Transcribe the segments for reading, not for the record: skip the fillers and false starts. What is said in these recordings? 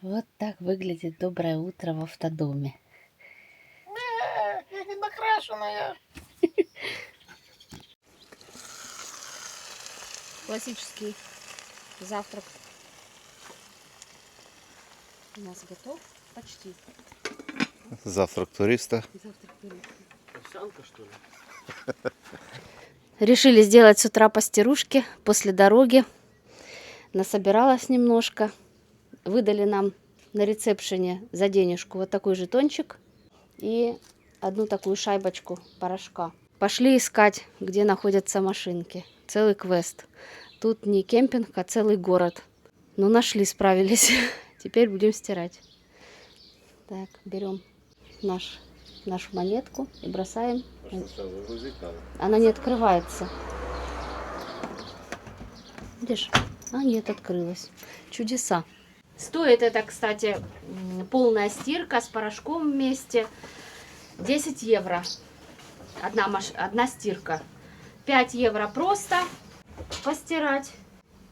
Вот так выглядит доброе утро в автодоме. Я не накрашенная. Классический завтрак у нас готов почти. Завтрак туриста. Завтрак туриста. Овсянка, что ли? Решили сделать с утра пастирушки после дороги. Насобиралась немножко. Выдали нам на ресепшене за денежку вот такой жетончик и одну такую шайбочку порошка. Пошли искать, где находятся машинки. Целый квест. Тут не кемпинг, а целый город. Ну, нашли, справились. Теперь будем стирать. Так, берем нашу монетку и бросаем. Она не открывается. Видишь? А, нет, открылась. Чудеса. Стоит это, кстати, полная стирка с порошком вместе 10 евро. Одна стирка. 5 евро просто постирать.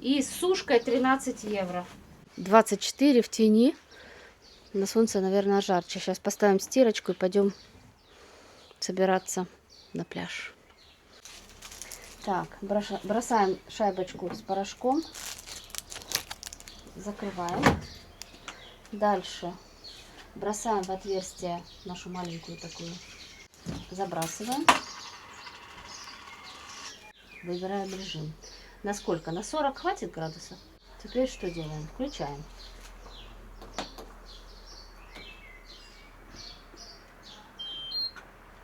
И с сушкой 13 евро. 24 в тени. На солнце, наверное, жарче. Сейчас поставим стирочку и пойдем собираться на пляж. Так, бросаем шайбочку с порошком. Закрываем. Дальше бросаем в отверстие нашу маленькую такую. Забрасываем. Выбираем режим. На сколько? На 40 хватит градусов? Теперь что делаем? Включаем.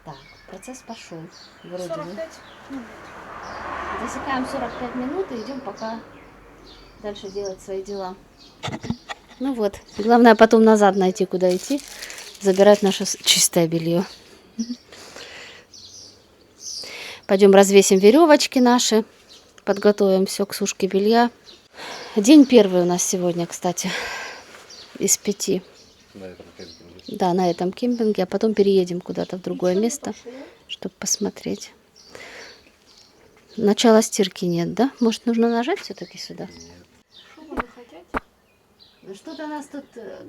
Так, процесс пошел. Вроде 45 минут. Засекаем 45 минут и идем пока дальше делать свои дела. Ну вот, главное потом назад найти, куда идти, забирать наше чистое белье. Пойдем развесим веревочки наши, подготовим все к сушке белья. День первый у нас сегодня, кстати, из 5. На этом кемпинге. Да, на этом кемпинге, а потом переедем куда-то в другое место, чтобы посмотреть. Начала стирки нет, да? Может, нужно нажать все-таки сюда? Что вы хотите? Ну что-то нас тут...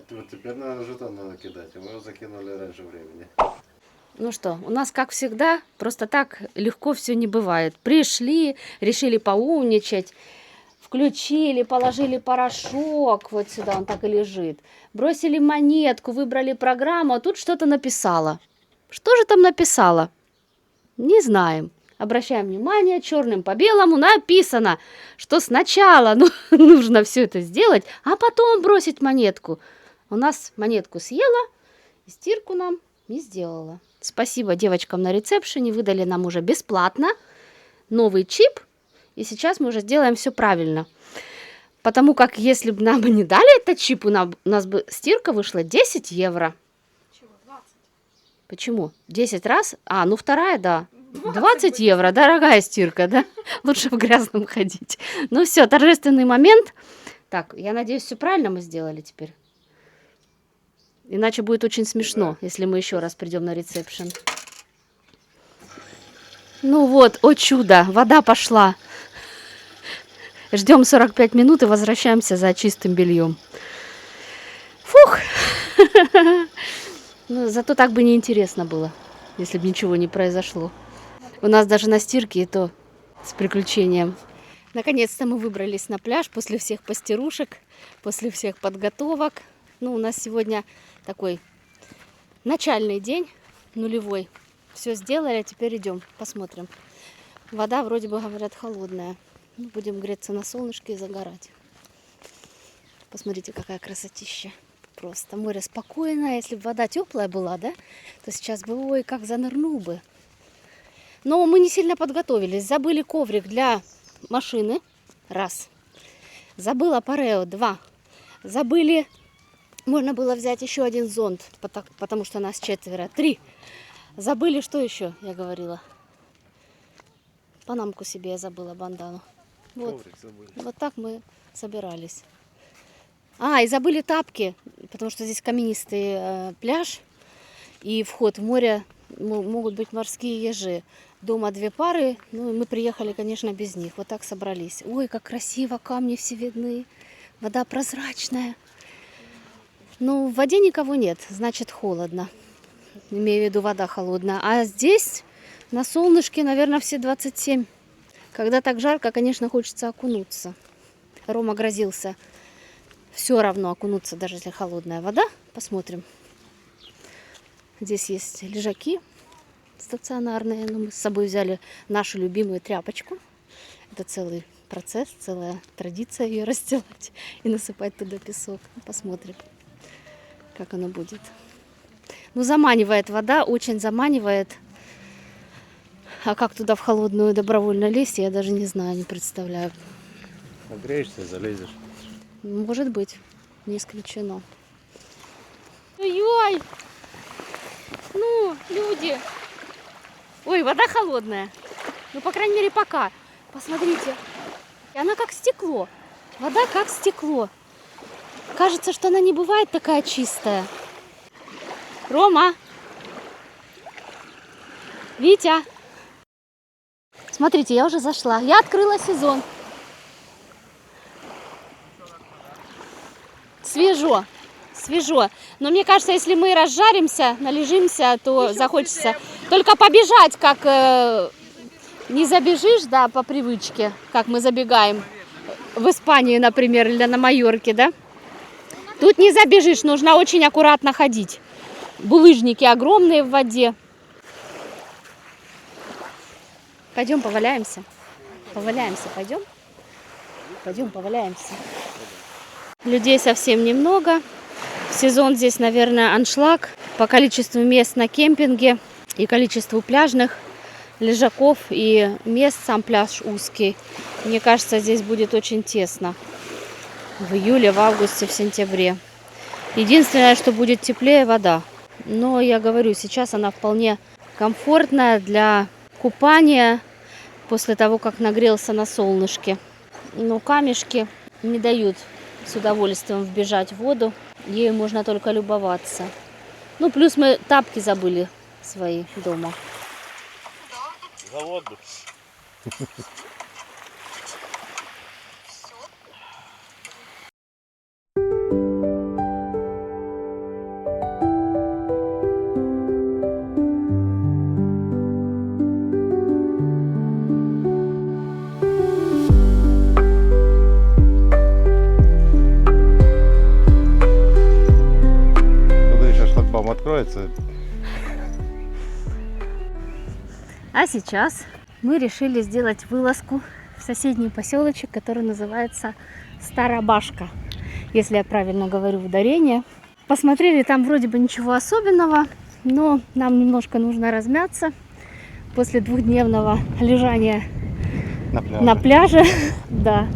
Вот теперь надо жетон надо кидать, а мы его закинули раньше времени. Ну что, у нас, как всегда, просто так легко все не бывает. Пришли, решили поумничать, включили, положили порошок, вот сюда он так и лежит. Бросили монетку, выбрали программу, а тут что-то написала. Что же там написала? Не знаем. Обращаем внимание, черным по белому написано, что сначала нужно все это сделать, а потом бросить монетку. У нас монетку съела, и стирку нам не сделала. Спасибо девочкам на ресепшене, выдали нам уже бесплатно новый чип, и сейчас мы уже сделаем все правильно. Потому как если бы нам не дали этот чип, у нас бы стирка вышла 10 евро. Чего? 20. Почему? 10 раз? А, ну вторая, да. 20 евро, дорогая стирка, да? Лучше в грязном ходить. Ну все, торжественный момент. Так, я надеюсь, все правильно мы сделали теперь. Иначе будет очень смешно, если мы еще раз придем на ресепшн. Ну вот, о чудо, вода пошла. Ждем 45 минут и возвращаемся за чистым бельем. Фух! Ну, зато так бы неинтересно было, если бы ничего не произошло. У нас даже на стирке и то с приключением. Наконец-то мы выбрались на пляж после всех постирушек, после всех подготовок. Ну, у нас сегодня такой начальный день, нулевой. Все сделали, а теперь идем, посмотрим. Вода вроде бы, говорят, холодная. Ну, будем греться на солнышке и загорать. Посмотрите, какая красотища. Просто море спокойное. Если бы вода теплая была, да, то сейчас бы, ой, как занырнул бы. Но мы не сильно подготовились. Забыли коврик для машины. Раз. Забыла парео. 2. Забыли, можно было взять еще один зонт, потому что нас 4. 3. Забыли, что еще, я говорила. Панамку себе я забыла, бандану. Вот, вот так мы собирались. А, и забыли тапки, потому что здесь каменистый пляж. И вход в море могут быть морские ежи. Дома 2 пары, ну и мы приехали, конечно, без них. Вот так собрались. Ой, как красиво, камни все видны. Вода прозрачная. Ну, в воде никого нет, значит холодно. Имею в виду, вода холодная. А здесь на солнышке, наверное, все 27. Когда так жарко, конечно, хочется окунуться. Рома грозился все равно окунуться, даже если холодная вода. Посмотрим. Здесь есть лежаки стационарные. Но мы с собой взяли нашу любимую тряпочку. Это целый процесс, целая традиция ее расстилать и насыпать туда песок. Посмотрим, как оно будет. Ну, заманивает вода, очень заманивает. А как туда в холодную добровольно лезть, я даже не знаю, не представляю. Нагреешься и залезешь. Может быть, не исключено. Ой-ой! Ну, люди! Ой, вода холодная. Ну, по крайней мере, пока. Посмотрите. Она как стекло. Вода как стекло. Кажется, что она не бывает такая чистая. Рома! Витя! Смотрите, я уже зашла. Я открыла сезон. Свежо. Свежо. Но мне кажется, если мы разжаримся, належимся, то захочется только побежать, как не забежишь, да, по привычке, как мы забегаем в Испании, например, или на Майорке, да. Тут не забежишь, нужно очень аккуратно ходить. Булыжники огромные в воде. Пойдем поваляемся. Поваляемся, пойдем? Пойдем поваляемся. Людей совсем немного. В сезон здесь, наверное, аншлаг по количеству мест на кемпинге и количеству пляжных лежаков и мест. Сам пляж узкий. Мне кажется, здесь будет очень тесно. В июле, в августе, в сентябре. Единственное, что будет теплее, вода. Но я говорю, сейчас она вполне комфортная для купания после того, как нагрелся на солнышке. Но камешки не дают с удовольствием вбежать в воду. Ею можно только любоваться. Ну, плюс мы тапки забыли свои дома. За воду. Откроется. А сейчас мы решили сделать вылазку в соседний поселочек, который называется Старобашка, если я правильно говорю ударение. Посмотрели, там вроде бы ничего особенного, но нам немножко нужно размяться после двухдневного лежания на пляже. Да.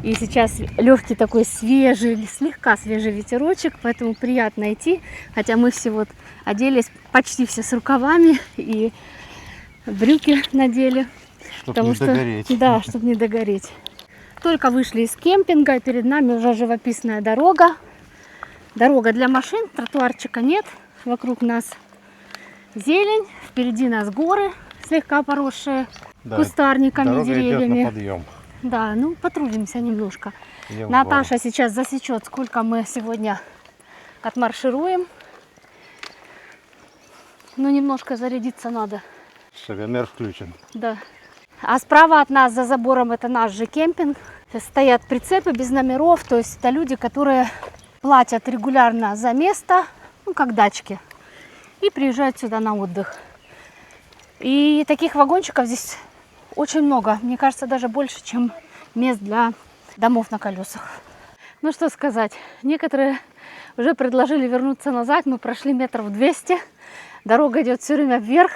И сейчас легкий такой свежий, слегка свежий ветерочек, поэтому приятно идти. Хотя мы все вот оделись почти все с рукавами и брюки надели. Чтобы не догореть. Да, чтобы не догореть. Только вышли из кемпинга, перед нами уже живописная дорога. Дорога для машин, тротуарчика нет. Вокруг нас зелень, впереди нас горы, слегка поросшие кустарниками, дорога деревьями. Идет на подъем. Да, ну потрудимся немножко. Идем Наташа сейчас засечет, сколько мы сегодня отмаршируем. Ну, немножко зарядиться надо. Шагомер включен. Да. А справа от нас за забором это наш же кемпинг. Стоят прицепы без номеров, то есть это люди, которые платят регулярно за место, ну как дачки, и приезжают сюда на отдых. И таких вагончиков здесь очень много. Мне кажется, даже больше, чем мест для домов на колесах. Ну что сказать, некоторые уже предложили вернуться назад. Мы прошли метров 200. Дорога идет все время вверх.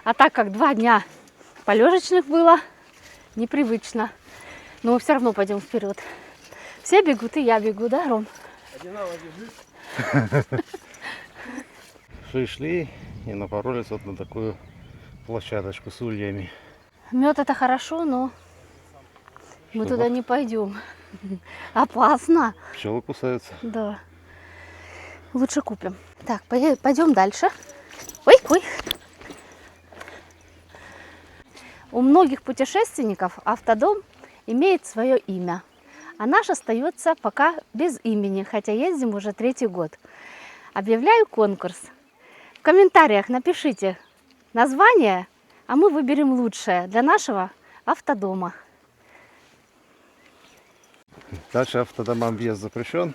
А так как 2 дня полежечных было, непривычно. Но мы все равно пойдем вперед. Все бегут, и я бегу, да, Ром? Шли и напоролись вот на такую площадочку с ульями. Мед это хорошо, но мы туда не пойдем. Опасно. Пчелы кусаются. Да. Лучше купим. Так, пойдем дальше. Ой, ой. У многих путешественников автодом имеет свое имя. А наш остается пока без имени, хотя ездим уже 3-й год. Объявляю конкурс. В комментариях напишите название, а мы выберем лучшее для нашего автодома. Дальше автодомам въезд запрещен.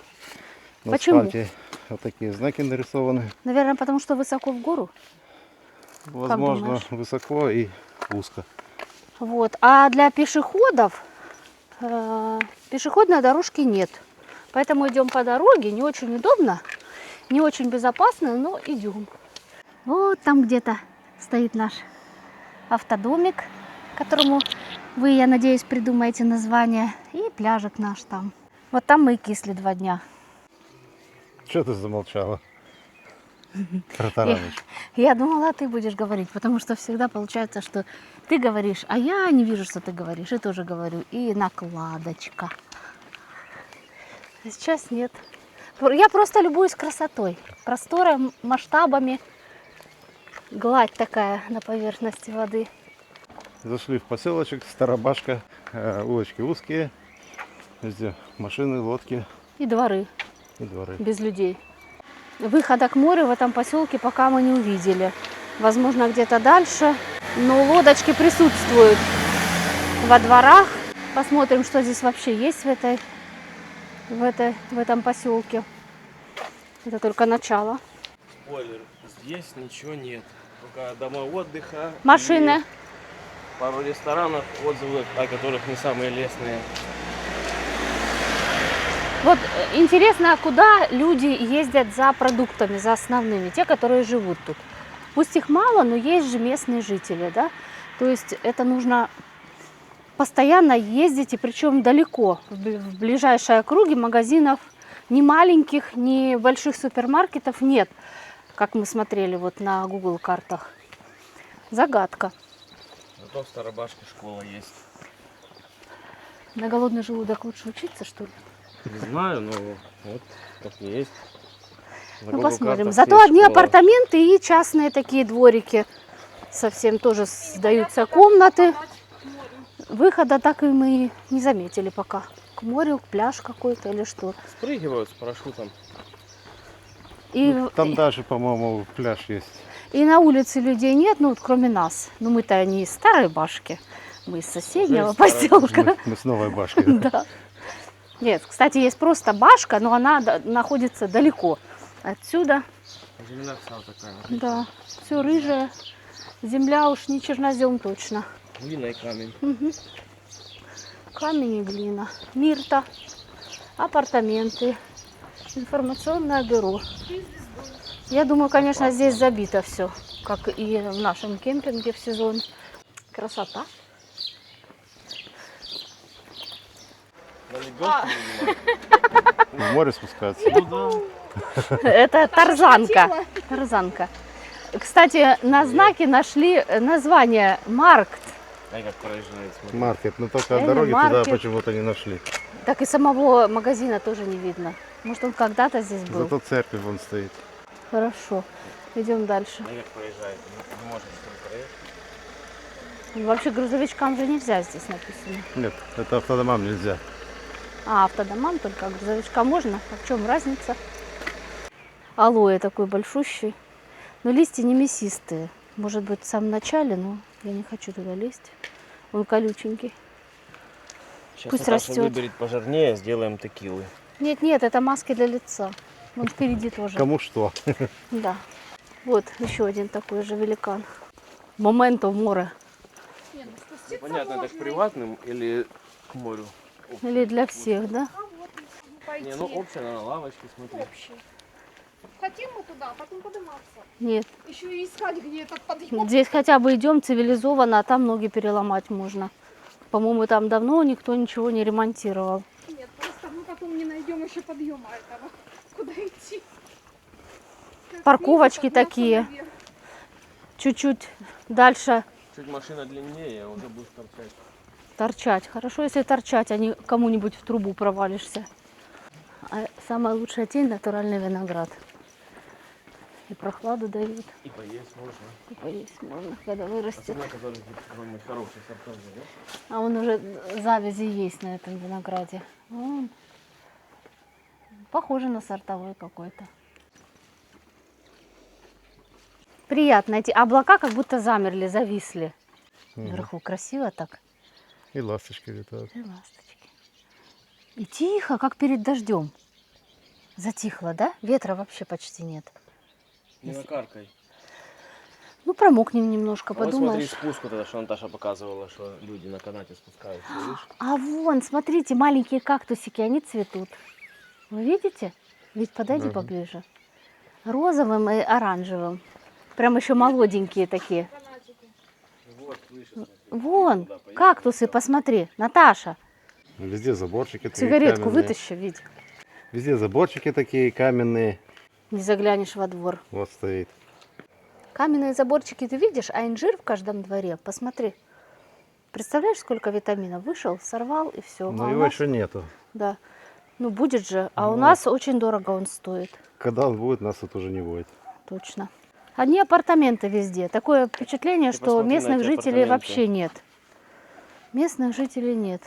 На Почему? асфальте вот такие знаки нарисованы. Наверное, потому что высоко в гору. Возможно, думаешь? высоко и узко. Вот. А для пешеходов пешеходной дорожки нет. Поэтому идем по дороге. Не очень удобно, не очень безопасно, но идем. Вот там где-то стоит наш автодомик, которому вы, я надеюсь, придумаете название. И пляжик наш там. Вот там мы и кисли 2 дня. Что ты замолчала? Протаранишь. Я думала, ты будешь говорить, потому что всегда получается, что ты говоришь, а я не вижу, что ты говоришь, и тоже говорю. И накладочка. А сейчас нет. Я просто любуюсь красотой, простором, масштабами. Гладь такая на поверхности воды. Зашли в поселочек, Старобашка, улочки узкие, везде машины, лодки И дворы и дворы. без людей. Выхода к морю в этом поселке пока мы не увидели. Возможно, где-то дальше. Но лодочки присутствуют во дворах. Посмотрим, что здесь вообще есть в этом поселке. Это только начало. Спойлер, здесь ничего нет. Только дома отдыха. Машины. и пару ресторанов, отзывы о которых не самые лестные. Вот интересно, куда люди ездят за продуктами, за основными, те, которые живут тут. Пусть их мало, но есть же местные жители, да? То есть это нужно постоянно ездить, и причем далеко, в ближайшие округи магазинов ни маленьких, ни больших супермаркетов нет, как мы смотрели вот на Google картах. Загадка. Зато в Старобашке школа есть. На голодный желудок лучше учиться, что ли? Не знаю, но вот как есть. На Ну, Google посмотрим. картах Зато есть одни школа. апартаменты и частные такие дворики. Совсем тоже сдаются комнаты. Выхода так и мы не заметили пока. К морю, пляж какой-то или что. Спрыгивают с парашютом. И, Там даже, по-моему, пляж есть. и на улице людей нет, ну, вот кроме нас. Но мы-то не из Старой Башки, мы из соседнего из Старой поселка. Мы с Новой Башки. Да. Нет, кстати, есть просто башка, но она находится далеко отсюда. Земля вся такая. Да, все рыжее. Земля уж не чернозем точно. Глина и камень. Мгм. Камень и глина. Мирта. Апартаменты. Информационное бюро. Я думаю, конечно, здесь забито все, как и в нашем кемпинге в сезон. Красота. На лебедке, видимо. В море спускаться. Ну да. Это тарзанка. Тарзанка. Кстати, на знаке нашли название Маркт. Ай, как проезжает, смотри. Маркет. Но только от Или дороги туда маркет. почему-то не нашли. Так и самого магазина тоже не видно. Может, он когда-то здесь был. Зато церковь вон стоит. Хорошо. Идем дальше. Ай, как проезжает. Не может никто проехать. Вообще грузовичкам же нельзя здесь написано. Нет, это автодомам нельзя. А автодомам только, а грузовичкам можно. А в чем разница? Алоэ такой большущий. Но листья не мясистые. Может быть, в самом начале, но я не хочу туда лезть. Он колюченький. Сейчас Пусть Наташа растет. выберет пожирнее, сделаем текилы. Нет, это маски для лица. Вон впереди тоже. Кому что. Да. Вот еще один такой же великан. Моменто в море. Понятно, это к приватным или к морю? Или для всех, да? Не, ну общая на лавочке, смотри. Хотим мы туда, а потом подниматься. Нет. Еще и искать, где этот подъем. Здесь хотя бы идем цивилизованно, а там ноги переломать можно. По-моему, там давно никто ничего не ремонтировал. Нет, просто мы потом не найдем еще подъема этого. Куда идти? Парковочки Подняться такие. наверх. Чуть-чуть дальше Чуть машина длиннее, уже будешь торчать. торчать. Хорошо, если торчать, а не кому-нибудь в трубу провалишься. А самая лучшая тень — натуральный виноград. И прохладу дают, И поесть можно. и поесть можно, когда вырастет. Особенно, который самый хороший сортовой, да? А он уже завязи есть на этом винограде. Вон. Похоже на сортовой какой-то. Приятно. Эти облака как будто замерли, зависли. Вверху красиво так. И ласточки летают. И ласточки. И тихо, как перед дождем. Затихло, да? Ветра вообще почти нет. Не накаркай. Ну, промокнем немножко, А вот подумаешь. смотри, спуск вот это, что Наташа показывала, что люди на канате спускаются, видишь? А вон, смотрите, маленькие кактусики, они цветут. Вы видите? Ведь подойди Да. поближе. Розовым и оранжевым. Прям еще молоденькие такие. Вот, слышишь, смотри. Вон, Туда поедешь. кактусы, посмотри. Наташа, Везде заборчики такие сигаретку каменные. вытащи, видь. Везде заборчики такие каменные. Не заглянешь во двор. Вот стоит. Каменные заборчики ты видишь, а инжир в каждом дворе, посмотри. Представляешь, сколько витаминов? Вышел, сорвал и все. Но его еще нету. Да. Ну, будет же. А у Ну. нас очень дорого он стоит. Когда он будет, нас тут уже не будет. Точно. Одни апартаменты везде. Такое впечатление, Ты что посмотри на местных эти жителей апартаменты. вообще нет. Местных жителей нет.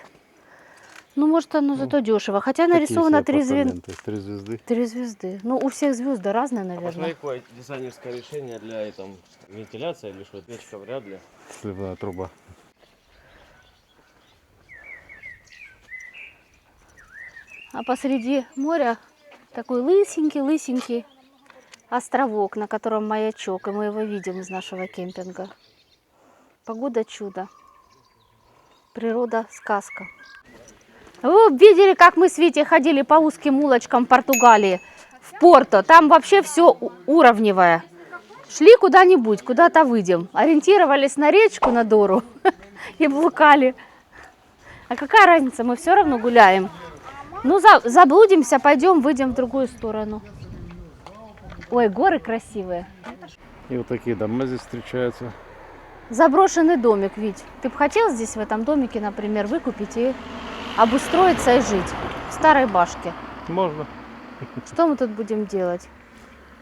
Ну, может, оно зато дешево. Хотя нарисовано Какие 3 себе звезды. апартаменты? 3 звезды. 3 звезды. Ну, у всех звезды разные, А посмотри, наверное. какое дизайнерское решение для там, вентиляции или что, печка вряд ли. Сливная труба. А посреди моря такой лысенький-лысенький островок, на котором маячок, и мы его видим из нашего кемпинга. Погода чудо. Природа сказка. Вы видели, как мы с Витей ходили по узким улочкам Португалии в Порто? Там вообще все уровневое. Шли куда-нибудь, куда-то выйдем. Ориентировались на речку, на Дору и блукали. А какая разница, мы все равно гуляем. Ну, заблудимся, пойдем, выйдем в другую сторону. Ой, горы красивые. И вот такие дома здесь встречаются. Заброшенный домик, Вить. Ты бы хотел здесь, в этом домике, например, выкупить и обустроиться и жить в старой башке? Можно Что мы тут будем делать?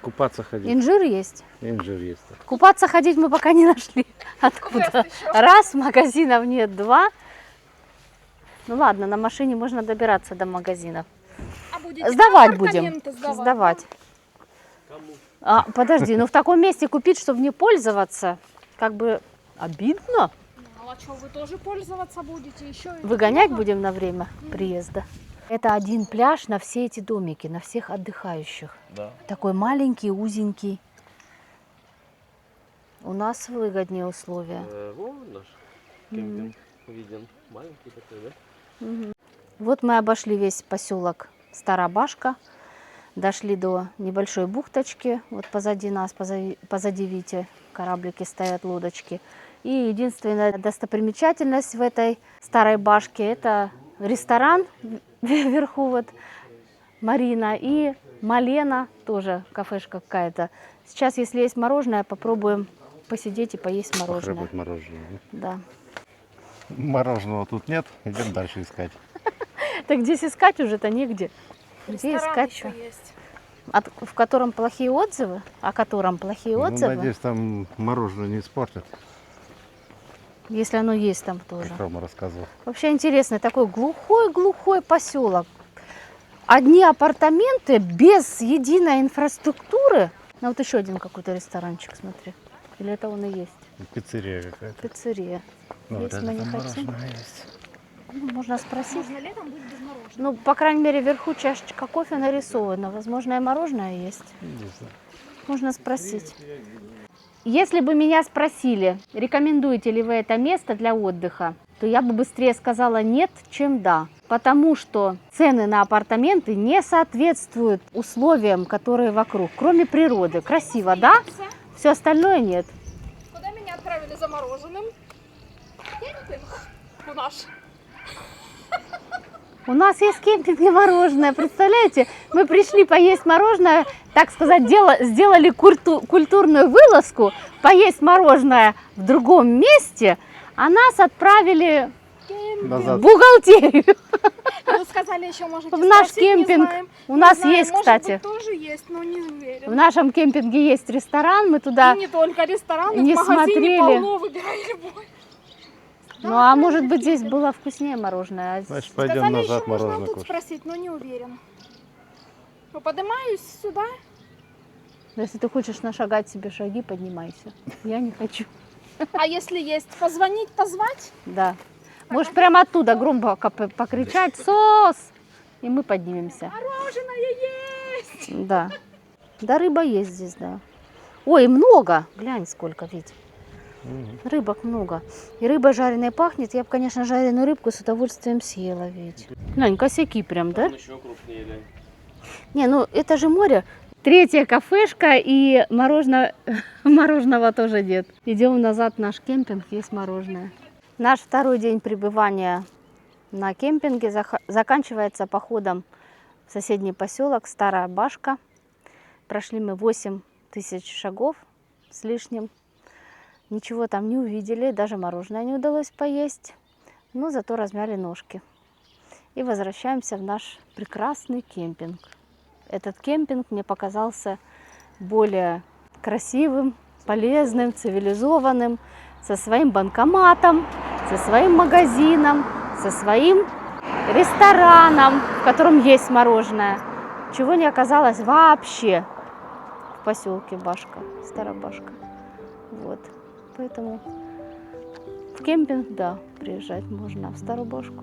купаться ходить. Инжир есть? Инжир есть. Купаться ходить мы пока не нашли. Откуда? Раз, магазинов нет, два. Ну ладно, на машине можно добираться до магазинов. А будете Сдавать будем. апартаменты сдавать? Сдавать. А, подожди, ну в таком месте купить, чтобы не пользоваться, как бы обидно. Ну, а что, вы тоже пользоваться будете? Еще и Выгонять много? будем на время приезда. Это один пляж на все эти домики, на всех отдыхающих. Да. Такой маленький, узенький. У нас выгоднее условия. Вон наш кемпинг виден. Маленький такой, да? Вот мы обошли весь поселок Старобашка, дошли до небольшой бухточки, вот позади нас, позади Вити, кораблики стоят, лодочки. И единственная достопримечательность в этой старой башке – это ресторан вверху, вот Марина, и Малена, тоже кафешка какая-то. Сейчас, если есть мороженое, попробуем посидеть и поесть мороженое. Похлебать мороженое. Да. Мороженого тут нет, идем дальше искать. Так здесь искать уже-то негде. Где Ресторан искать? еще есть. В котором плохие отзывы? О котором плохие Ну, отзывы? надеюсь, там мороженое не испортят, Если оно есть там тоже. как Рома рассказывал. Вообще интересный такой глухой-глухой поселок. Одни апартаменты без единой инфраструктуры. Ну вот еще один какой-то ресторанчик, смотри. Или это он и есть? Пиццерия какая-то. Пиццерия. Ну, Есть вот мы это не там хотим. мороженое есть. Ну, можно спросить. Можно летом будет без мороженого. Ну, по крайней мере, вверху чашечка кофе нарисована. Возможно, и мороженое есть. Не знаю. Можно спросить. Если бы меня спросили, рекомендуете ли вы это место для отдыха, то я бы быстрее сказала нет, чем да. Потому что цены на апартаменты не соответствуют условиям, которые вокруг. Кроме природы. Красиво, да? Все остальное нет. Куда меня отправили за мороженым? Кемпинг в наш. У нас есть кемпинг и мороженое, представляете? Мы пришли поесть мороженое, так сказать, сделали культурную вылазку, поесть мороженое в другом месте, а нас отправили Назад. Бухгалтерию. Вы сказали, еще можете В наш спросить, не кемпинг. знаем. У нас Не знаю, есть, может кстати. быть, тоже есть, но не уверен. В нашем кемпинге есть ресторан, мы туда... И не только рестораны, не в магазине смотрели. полно, выбирай любой. Ну Да, а может быть правильно, здесь было вкуснее мороженое. Значит, пойдем Сказали, назад еще можно мороженое тут кушать. спросить, но не уверен. Ну, поднимаюсь сюда. Если ты хочешь нашагать себе шаги, поднимайся. Я не хочу. А если есть, позвонить, позвать? Да. Можешь прямо оттуда громко покричать «Сос!» и мы поднимемся. Мороженое есть! Да. Да, рыба есть здесь, да. Ой, много. Глянь, сколько ведь. Рыбок много. И рыба жареная пахнет. Я бы, конечно, жареную рыбку с удовольствием съела ведь. Глянь, косяки прям, да? Он еще крупнее, да. Не, ну это же море. Третья кафешка и мороженого тоже нет. Идем назад в наш кемпинг, есть мороженое. Наш второй день пребывания на кемпинге заканчивается походом в соседний поселок Старая Башка. Прошли мы 8000 шагов с лишним. Ничего там не увидели, даже мороженое не удалось поесть. Но зато размяли ножки. И возвращаемся в наш прекрасный кемпинг. Этот кемпинг мне показался более красивым, полезным, цивилизованным, со своим банкоматом, со своим магазином, со своим рестораном, в котором есть мороженое, чего не оказалось вообще в поселке Башка, Старобашка. Вот. Поэтому в кемпинг, да, приезжать можно, а в Старую Башку